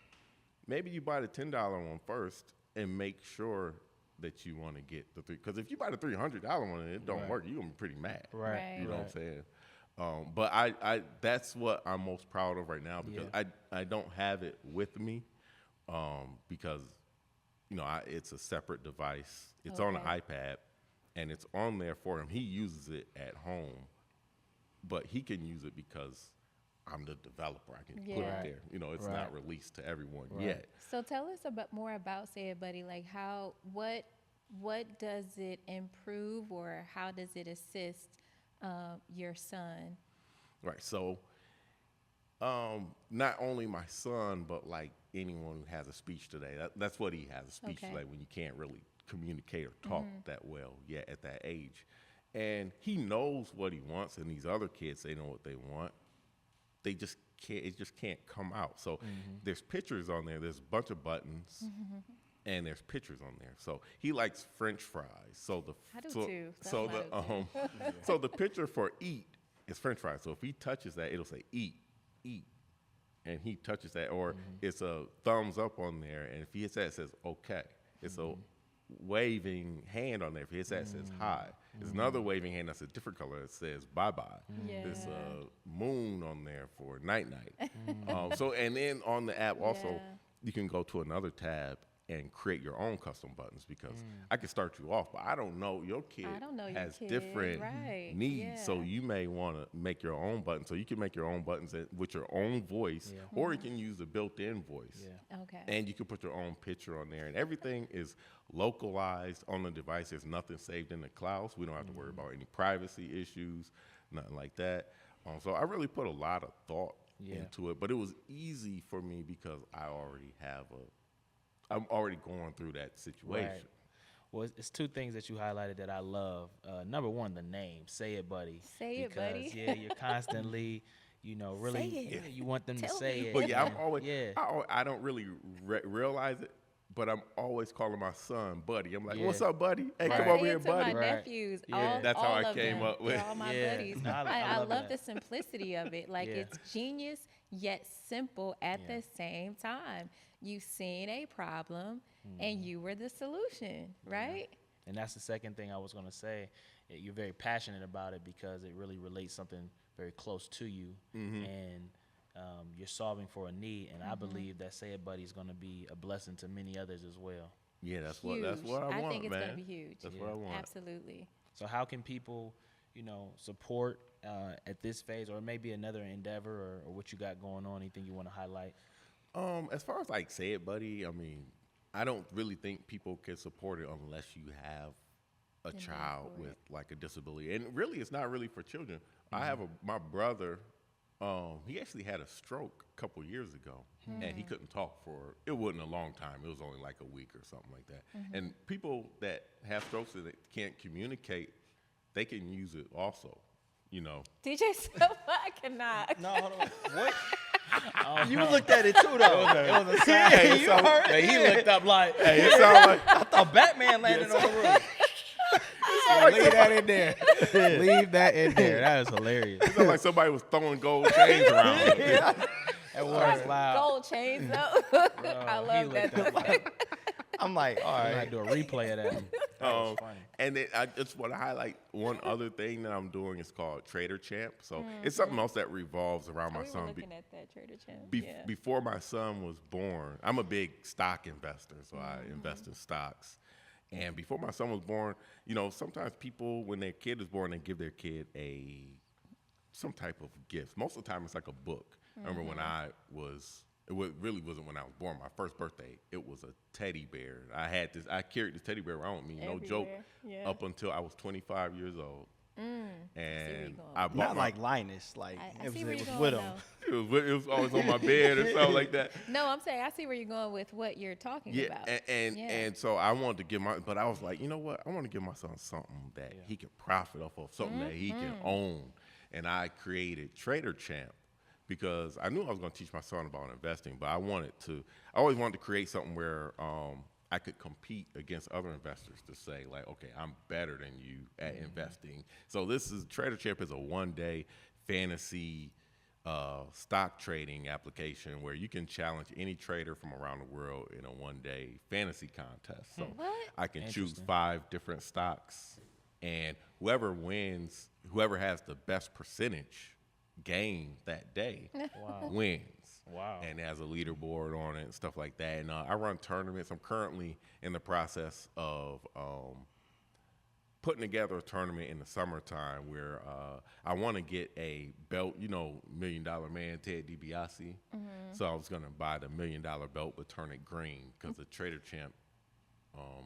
maybe you buy the $10 one first and make sure that you want to get the because if you buy the $300 one and it don't work, you're gonna be pretty mad. Right. You know what I'm saying? But I that's what I'm most proud of right now, because I don't have it with me, because it's a separate device. It's on an iPad, and it's on there for him. He uses it at home, but he can use it because I'm the developer. I can put it there. It's not released to everyone yet. So tell us more about Say It Buddy. Like what does it improve, or how does it assist your son? Right. So not only my son, but like anyone who has a speech today. That's what he has, a speech delay, when you can't really communicate or talk that well yet at that age. And he knows what he wants, and these other kids, they know what they want. They just can't, it just can't come out. So there's pictures on there. There's a bunch of buttons, and there's pictures on there. So he likes French fries. So so the picture for eat is French fries. So if he touches that, it'll say eat, and he touches that, or it's a thumbs up on there. And if he hits that, it says okay. It's a waving hand on there. If he hits that, it says hi. There's another waving hand that's a different color. It says bye-bye. There's a moon on there for night-night. And then on the app also, you can go to another tab and create your own custom buttons, because I can start you off, but I don't know your kid has different needs. So you may want to make your own button. So you can make your own buttons with your own voice, or you can use the built-in voice. Okay. And you can put your own picture on there, and everything is localized on the device. There's nothing saved in the cloud, so we don't have to worry about any privacy issues, nothing like that. So I really put a lot of thought into it, but it was easy for me because I'm already going through that situation. Right. Well, it's two things that you highlighted that I love. Number one, the name, Say It Buddy. Say it, buddy. Because, you're constantly, really, you want them to say it. But I'm always, I don't really realize it, but I'm always calling my son Buddy. I'm like, what's up, Buddy? Hey, come over here, Buddy. My nephews, That's how I came up with. They're all my buddies. I love the simplicity of it. Like it's genius yet simple at the same time. You've seen a problem and you were the solution, right? And that's the second thing I was going to say. You're very passionate about it because it really relates something very close to you, and you're solving for a need. And I believe that Say It Buddy is going to be a blessing to many others as well. Yeah, that's what I want, I think it's man. going to be huge. That's what I want. Absolutely. So how can people, support at this phase, or maybe another endeavor, or what you got going on? Anything you want to highlight? As far as like Say It Buddy, I mean, I don't really think people can support it unless you have a child with like a disability. And really, it's not really for children. I have my brother, he actually had a stroke a couple years ago, and he couldn't talk for, it wasn't a long time. It was only like a week or something like that. And people that have strokes that can't communicate, they can use it also, DJ Silva, I cannot. No, hold on. What? You looked at it too, though. It was a sign. You heard it. He looked up like, Hey, it sounds like I thought Batman landed on the roof. leave that in there. Leave that in there. That is hilarious. it sounds like somebody was throwing gold chains around. That was loud. Gold chains, though. I love that. I'm like, all I right. do a replay of that. That was funny. And then I just want to highlight one other thing that I'm doing. It's called Trader Champ. So it's something else that revolves around my We were son. looking at that Trader Champ. Before my son was born, I'm a big stock investor, so I invest in stocks. And before my son was born, sometimes people, when their kid is born, they give their kid some type of gift. Most of the time, it's like a book. I remember when really wasn't when I was born. My first birthday, it was a teddy bear. I carried this teddy bear around with me, no joke, up until I was 25 years old. And I bought not like Linus, like I it see was where you're with going, him. though. it was always on my bed or something like that. No, I'm saying I see where you're going with what you're talking about. And so I wanted to give but I was like, you know what? I want to give my son something that he can profit off of, something that he can own. And I created Trader Champ because I knew I was going to teach my son about investing, but I always wanted to create something where I could compete against other investors to say, like, okay, I'm better than you at investing. So Trader Champ is a one-day fantasy stock trading application where you can challenge any trader from around the world in a one-day fantasy contest. So I can choose 5 different stocks, and whoever wins, whoever has the best percentage gain that day wins. Wow. And it has a leaderboard on it and stuff like that. And I run tournaments. I'm currently in the process of putting together a tournament in the summertime where I want to get a belt, $1 Million Man, Ted DiBiase. So I was going to buy the $1 Million belt but turn it green because the Trader Champ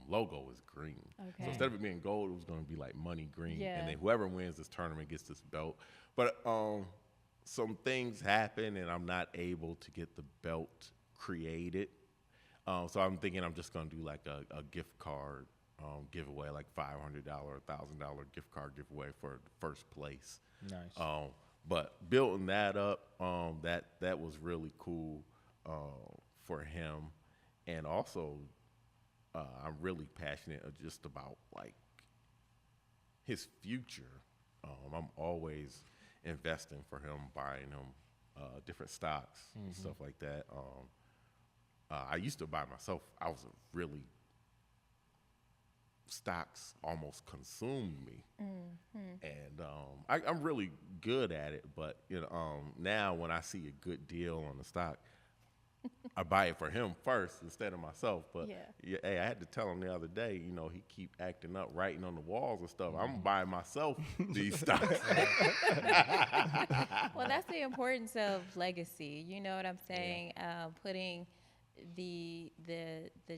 logo is green. Okay. So instead of it being gold, it was going to be like money green. Yeah. And then whoever wins this tournament gets this belt. But some things happen and I'm not able to get the belt created. So I'm thinking I'm just going to do like a gift card giveaway, like $500, $1,000 gift card giveaway for first place. Nice. But building that up, that was really cool for him. And also, I'm really passionate just about like his future. I'm always investing for him, buying him different stocks and stuff like that. I used to buy myself. I was stocks almost consumed me, and I'm really good at it. But now when I see a good deal on the stock, I buy it for him first instead of myself. But hey, I had to tell him the other day, he keep acting up, writing on the walls and stuff. I'm buying myself these stocks. Well, that's the importance of legacy. You know what I'm saying? Putting the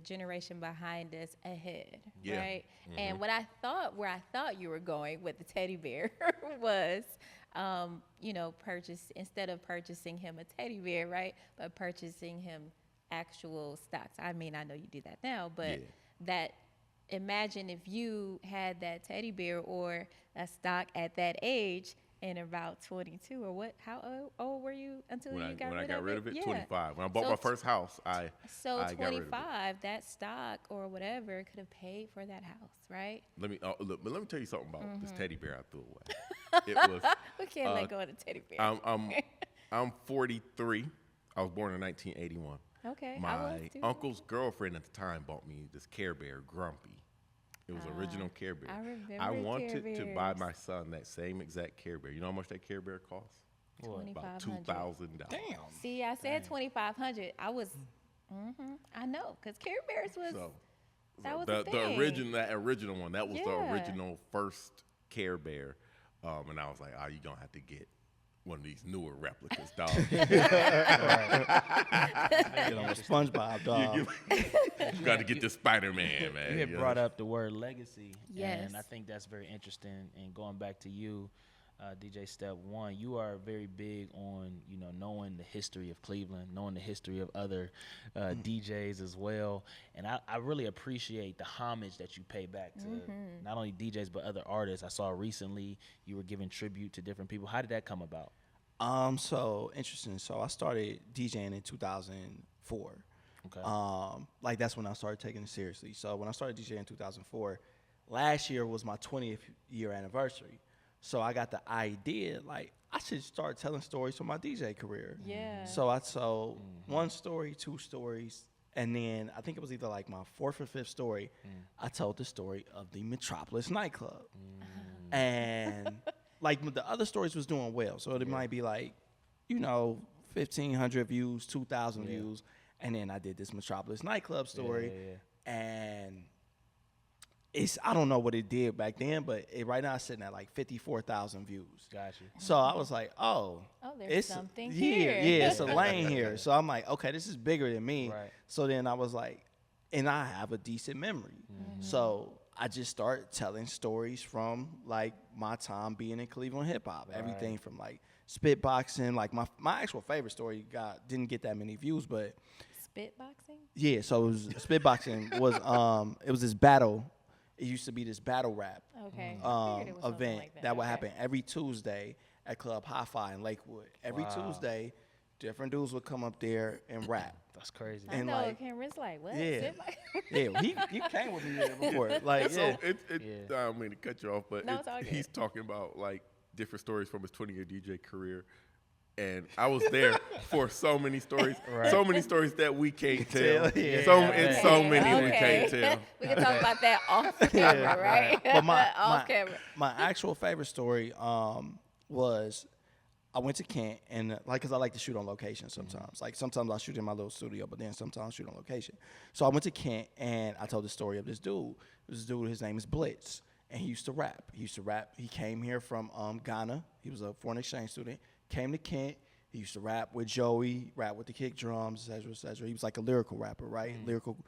generation behind us ahead, right? And where I thought you were going with the teddy bear was, instead of purchasing him a teddy bear, right? But purchasing him actual stocks. I mean, I know you do that now, but imagine if you had that teddy bear or a stock at that age in about 22 or what? How old were you until you got rid of it? When I got rid of it, Yeah. 25. When I bought my first house, I got rid of it. 25, that stock or whatever could have paid for that house, right? Let me tell you something about this teddy bear I threw away. It was. We can't let go of the teddy bear. I'm 43. I was born in 1981. Okay, I My was too. uncle's girlfriend at the time bought me this Care Bear, Grumpy. It was original Care Bear. I remember I wanted Care to buy Bears. my son that same exact Care Bear. You know how much that Care Bear costs? About $2,000. Damn. See, I said 2,500. I was, I know, because Care Bears was, that was the thing. That original one. That was the Yeah. original first Care Bear. And I was like, you gonna have to get one of these newer replicas, dog. Get on a SpongeBob, dog. You got to get the Spider-Man, man. You had brought up the word legacy. Yes. And I think that's very interesting. And going back to you, DJ Step One, you are very big on, knowing the history of Cleveland, knowing the history of other DJs as well. And I really appreciate the homage that you pay back to not only DJs, but other artists. I saw recently you were giving tribute to different people. How did that come about? So interesting. So I started DJing in 2004. Okay. That's when I started taking it seriously. So when I started DJing in 2004, last year was my 20th year anniversary. So I got the idea, I should start telling stories from my DJ career. Yeah. So I told one story, 2 stories, and then I think it was either my 4th or 5th story, I told the story of the Metropolis nightclub. And the other stories was doing well. So it might be 1,500 views, 2,000 views. And then I did this Metropolis nightclub story. And I don't know what it did back then, but right now it's sitting at like 54,000 views. Got you. So I was like, Oh, there's it's something yeah, here. yeah, it's a lane here. So I'm like, okay, this is bigger than me. Right. So then I was like, and I have a decent memory. So I just started telling stories from like my time being in Cleveland hip hop. Everything from like spitboxing, like my actual favorite story didn't get that many views, but Spitboxing? yeah, so it was spitboxing was it was this battle. It used to be this battle rap Okay. I figured it was something event like that would Okay. happen every Tuesday at Club Hi-Fi in Lakewood. Every Tuesday, different dudes would come up there and rap. That's crazy. I and know, like- Cameron's like, what? Yeah. Spitbox- Yeah, he came with me there before. Like, So yeah. I don't mean to cut you off, but No, it's all good. he's talking about like different stories from his 20-year DJ career. And I was there for so many stories, so many stories that we can't tell. Yeah. So many we can't tell. We can talk about that off camera, right? But off camera. my actual favorite story was I went to Kent and like, cause I like to shoot on location sometimes. Like sometimes I shoot in my little studio, but then sometimes I shoot on location. So I went to Kent and I told the story of this dude. This dude, his name is Blitz, and he used to rap. He came here from Ghana. He was a foreign exchange student. Came to Kent. He used to rap with Joey, rap with the kick drums, et cetera. He was like a lyrical rapper, right? Lyrical.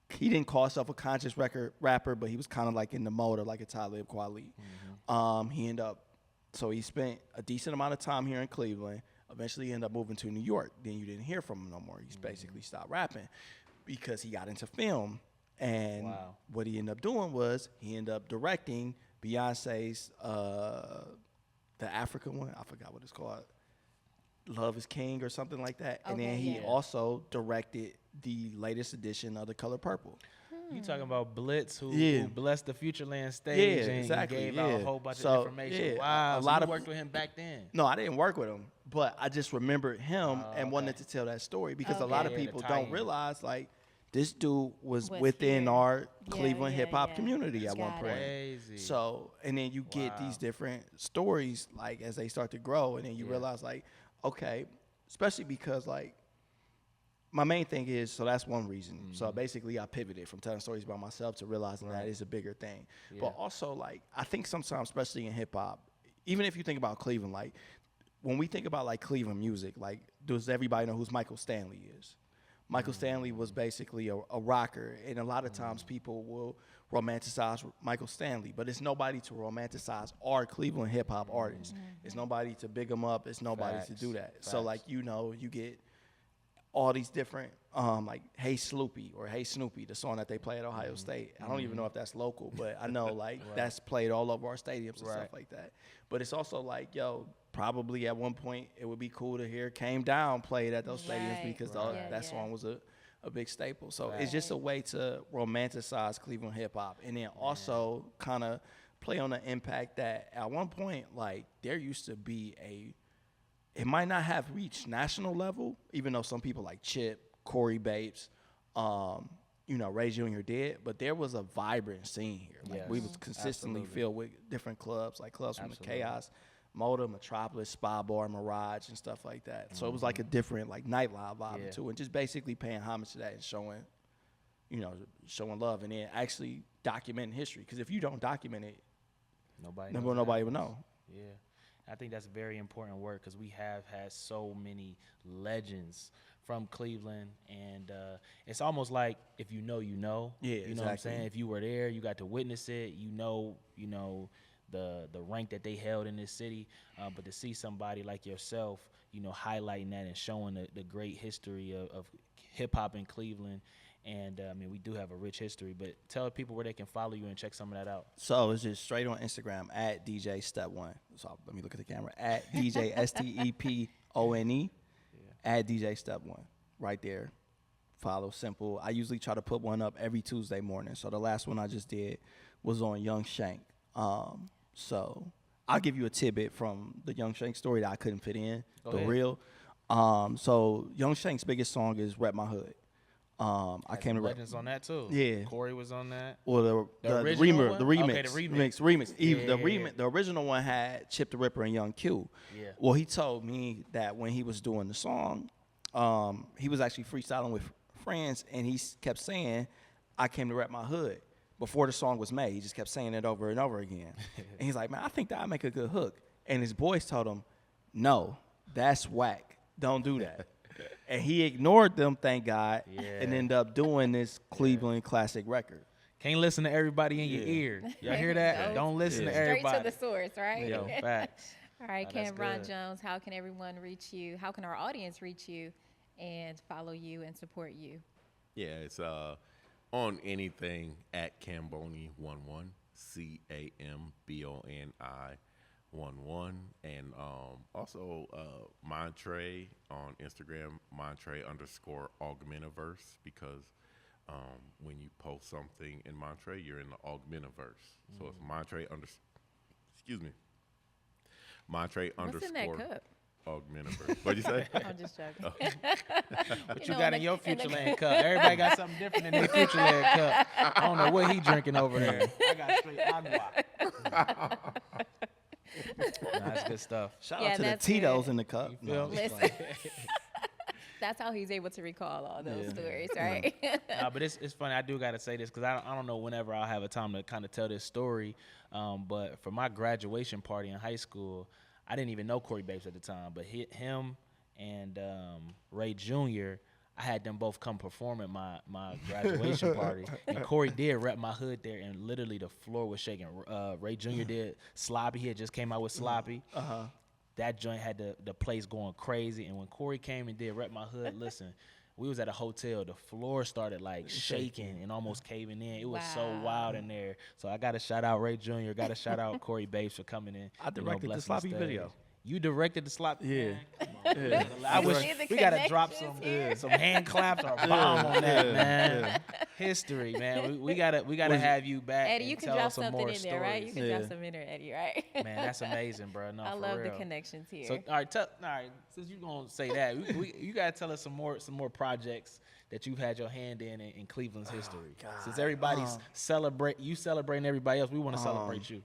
He didn't call himself a conscious rapper, but he was kind of like in the mode of like a Talib Kweli. He spent a decent amount of time here in Cleveland. Eventually he ended up moving to New York. Then you didn't hear from him no more. He's basically stopped rapping because he got into film. And what he ended up doing was he ended up directing Beyonce's the African one. I forgot what it's called. Love is King or something like that. And then he also directed the latest edition of The Color Purple. You talking about Blitz, who blessed the Futureland stage Yeah, and exactly, gave yeah. out a whole bunch So, of information. yeah, Wow, a so lot you of- worked with him back then. No, I didn't work with him, but I just remembered him and wanted to tell that story because a lot of Yeah, the people tie-in. don't realize like this dude was Was within here. our Yeah, Cleveland yeah, hip hop yeah. community at one Got it. point. Crazy. So, and then you get these different stories like as they start to grow, and then you realize like, okay, especially because like my main thing is, so that's one reason. So basically I pivoted from telling stories about myself to realizing that is a bigger thing. But also like, I think sometimes, especially in hip hop, even if you think about Cleveland, like when we think about like Cleveland music, like does everybody know who Michael Stanley is? Michael Stanley was basically a rocker, and a lot of times people will romanticize Michael Stanley, but it's nobody to romanticize our Cleveland hip hop artists. It's nobody to big them up. It's nobody to do that. So like, you know, you get all these different like Hey Sloopy or Hey Snoopy, the song that they play at Ohio State. I don't even know if that's local, but I know like that's played all over our stadiums and stuff like that. But it's also like, yo, probably at one point it would be cool to hear Came Down played at those stadiums Right. because that song was a big staple. So it's just a way to romanticize Cleveland hip hop and then also kind of play on the impact that at one point, like there used to be it might not have reached national level, even though some people like Chip, Corey Bates, you know, Ray Jr. did, but there was a vibrant scene here. Like we was consistently filled with different clubs, like clubs from the Chaos, Moda, Metropolis, Spa Bar, Mirage, and stuff like that. So it was like a different like nightlife vibe too, and just basically paying homage to that and showing, you know, showing love and then actually documenting history. Because if you don't document it, Nobody will know. Yeah. I think that's very important work because we have had so many legends from Cleveland, and it's almost like if you know, you know. Yeah, you know what I'm exactly. saying? If you were there, you got to witness it. You know the rank that they held in this city. But to see somebody like yourself, you know, highlighting that and showing the great history of hip hop in Cleveland. And I mean, we do have a rich history, but tell people where they can follow you and check some of that out. So it's just straight on Instagram at DJ Step One. So let me look at the camera at DJ STEPONE at DJ Step One. Right there. Follow, simple. I usually try to put one up every Tuesday morning. So the last one I just did was on Young Shank. So I'll give you a tidbit from the Young Shank story that I couldn't fit in, Go the ahead. real. So Young Shank's biggest song is Rep My Hood. I came to rep. Legends on that too. Yeah. Corey was on that. Well, the original remix, one? the Okay, the remix. Even the Yeah. remix, the original one had Chip the Ripper and Young Q. Yeah. Well, he told me that when he was doing the song, he was actually freestyling with friends, and he kept saying, "I came to rep my hood," before the song was made. He just kept saying it over and over again. And he's like, man, I think that I'd make a good hook. And his boys told him, no, that's whack. Don't do that. And he ignored them, thank God, and ended up doing this Cleveland classic record. Can't listen to everybody in your ear. Y'all hear that? Don't listen to everybody. Straight to the source, right? Yo, facts. All right, Oh, that's Cambron good. Jones, how can everyone reach you? How can our audience reach you and follow you and support you? Yeah, it's on anything at Camboni11, CAMBONI11, and also Montre on Instagram, Montre_Augmentiverse, because when you post something in Montre, you're in the Augmentiverse. So it's Montre Montre What's in that _ cup? Augmentiverse. What'd you say? I'm just joking. What you got in your Futureland cup? Everybody got something different in their Futureland cup. I don't know what he drinking over there. I got straight agua. That's good stuff. Shout Yeah, out to the that's Tito's good. in the cup. feel No, me? just Listen. That's how he's able to recall all those stories, right? But it's funny. I do got to say this because I don't know whenever I'll have a time to kind of tell this story. But for my graduation party in high school, I didn't even know Corey Babes at the time. But him and Ray Jr., I had them both come perform at my graduation party. And Corey did rep my hood there, and literally the floor was shaking. Ray Jr. did Sloppy. He had just came out with Sloppy. That joint had the place going crazy. And when Corey came and did Rep My Hood, listen, we was at a hotel. The floor started like shaking and almost caving in. It was so Wow. wild in there. So I got to shout out Ray Jr. Got to shout out Corey Babes for coming in. I directed the blessing Sloppy stage. video. You directed the Sloppy? Yeah. Man, come on. I wish See the we got to drop connections here? some hand claps or a bomb on that, man. History, man. We gotta have you back. Eddie, and you can tell drop us some something more in there, right? You stories. can drop some in there, Eddie, right? Man, that's amazing, bro. No, I for love real. the connections here. So, all right. Since you're gonna say that, you gotta tell us some more projects that you've had your hand in Cleveland's history. Since everybody's celebrating everybody else, we want to celebrate you.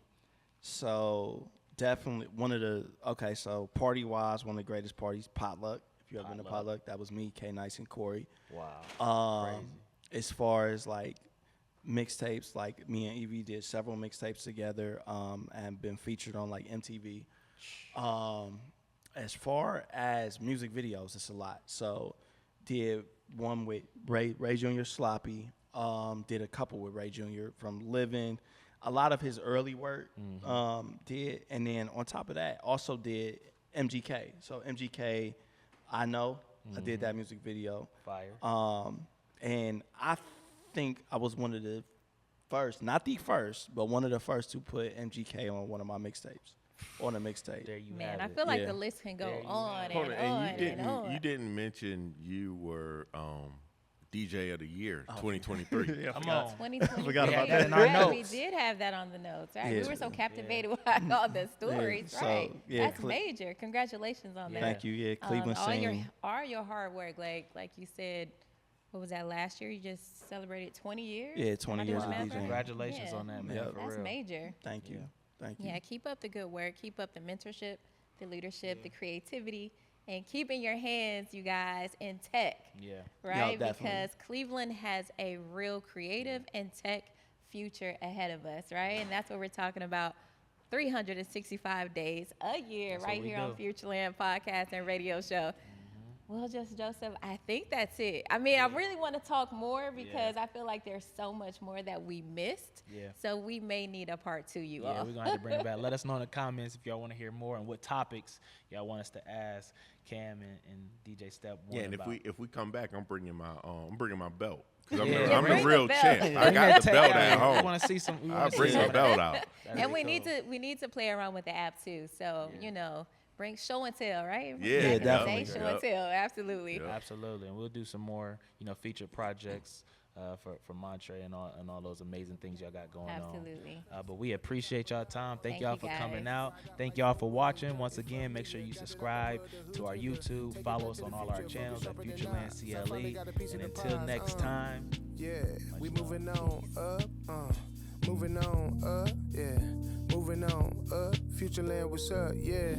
So definitely so party-wise, one of the greatest parties, Potluck. If you ever been to Potluck, that was me, K-Nice, and Corey. Wow. Crazy. As far as like mixtapes, like me and Evie did several mixtapes together and been featured on like MTV. As far as music videos, it's a lot. So did one with Ray Jr. Sloppy, did a couple with Ray Jr. from Living. A lot of his early work did, and then on top of that, also did MGK. So MGK, I know, I did that music video. Fire. And I think I was one of the first, not the first, but one of the first to put MGK on one of my mixtapes, on a mixtape. There you Man, I have it. feel like Yeah. the list can go There you on have and it. on and on. You didn't mention you were DJ of the year 2023. Yeah, Come on. 2023. forgot about that in our Right, we notes. did have that on the notes, right? Yeah. We were so captivated by all the stories, so, right? yeah, That's major. Congratulations on that. Thank you. Yeah, Cleveland all scene. your hard work, like you said, what was that last year? You just celebrated 20 years. Yeah, 20 Am I doing years of the math DJing. right? Congratulations Yeah. on that, man. Yeah. For That's real. major. Thank you. Thank you. Yeah, keep up the good work. Keep up the mentorship, the leadership, the creativity, and keeping your hands, you guys, in tech. Yeah. Right? definitely. Because Cleveland has a real creative and tech future ahead of us, right? And that's what we're talking about 365 days a year That's right what we here on do. Futureland podcast and radio show. Well, just Joseph, I think that's it. I mean, I really want to talk more because I feel like there's so much more that we missed. Yeah. So we may need a part two, you Yeah, all. we're gonna have to bring it back. Let us know in the comments if y'all want to hear more and what topics y'all want us to ask Cam and DJ Step One. Yeah, and about. if we come back, I'm bringing my belt. 'Cause I'm, Yeah. the, I'm Bring the the real belt. champ. I got the belt at We home. want to see some. We I wanna see bring some the of belt that. out. That'd And be we need to play around with the app too. So bring show and tell, right? Yeah, Back in the definitely. day, show and tell, absolutely. Yeah. Absolutely, and we'll do some more, featured projects for Montre and all those amazing things y'all got going Absolutely. on. But we appreciate y'all time. Thank Thank y'all you, for guys. coming out. Thank y'all for watching. Once again, make sure you subscribe to our YouTube. Follow us on all our channels at Futureland CLE. And until next time. Yeah, we moving on up, moving on up, yeah, moving on up. Futureland, what's up? Yeah,